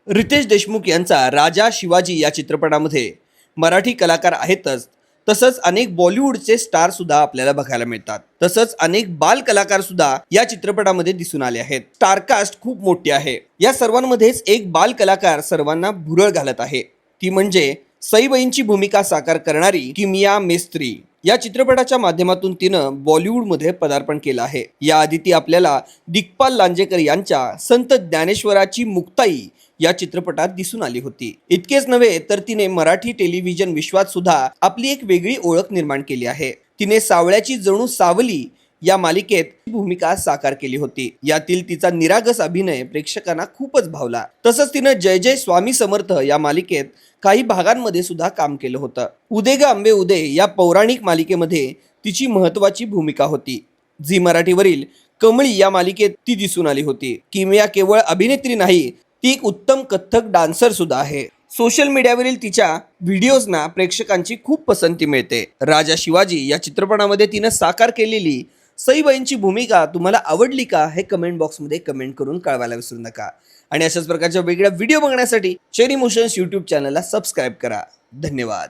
रितेश देशमुख यांचा राजा शिवाजी या चित्रपटामध्ये मराठी कलाकार आहेतच, तसंच अनेक बॉलिवूडचे स्टार सुद्धा आपल्याला बघायला मिळतात। तसंच अनेक बाल कलाकार सुद्धा या चित्रपटामध्ये दिसून आले आहेत। स्टारकास्ट खूप मोठी आहे। या सर्वांमध्येच एक बाल कलाकार सर्वांना भुरळ घालत आहे, ती म्हणजे सईबाईंची भूमिका साकार करणारी किमिया मेस्त्री। या चित्रपटाच्या माध्यमातून तिनं बॉलिवूडमध्ये पदार्पण केलं आहे। याआधी ती आपल्याला दिग्पाल लांजेकर यांच्या संत ज्ञानेश्वराची मुक्ताई या चित्रपटात दिसून आली होती। इतकेच नव्हे तर तिने मराठी टेलिव्हिजन विश्वात सुद्धा आपली एक वेगळी ओळख निर्माण केली आहे। तिने सावळ्याची जणू सावली या मालिकेत भूमिका साकार केली होती। यातील तिचा निरागस अभिनय प्रेक्षकांना खूपच भावला। तसंच तिनं जय जय स्वामी समर्थ या मालिकेत काही भागांमध्ये सुद्धा काम केलं होतं। उदे ग आंबे उदे या पौराणिक मालिकेमध्ये तिची महत्त्वाची भूमिका होती। झी मराठीवरील कमळी या मालिकेत ती दिसून आली होती। किमिया केवळ अभिनेत्री नाही, ती एक उत्तम कथ्थक डान्सर सुद्धा आहे। सोशल मीडियावरील तिच्या व्हिडिओजना प्रेक्षकांची खूप पसंती मिळते। राजा शिवाजी या चित्रपटामध्ये तिनं साकार केलेली सईबाईंची भूमिका तुम्हाला आवडली का हे कमेंट बॉक्समध्ये कमेंट करून कळवायला विसरू नका। आणि अशाच प्रकारच्या वेगळ्या व्हिडिओ बघण्यासाठी चेरी मोशन्स यूट्यूब चॅनलला सबस्क्राईब करा। धन्यवाद।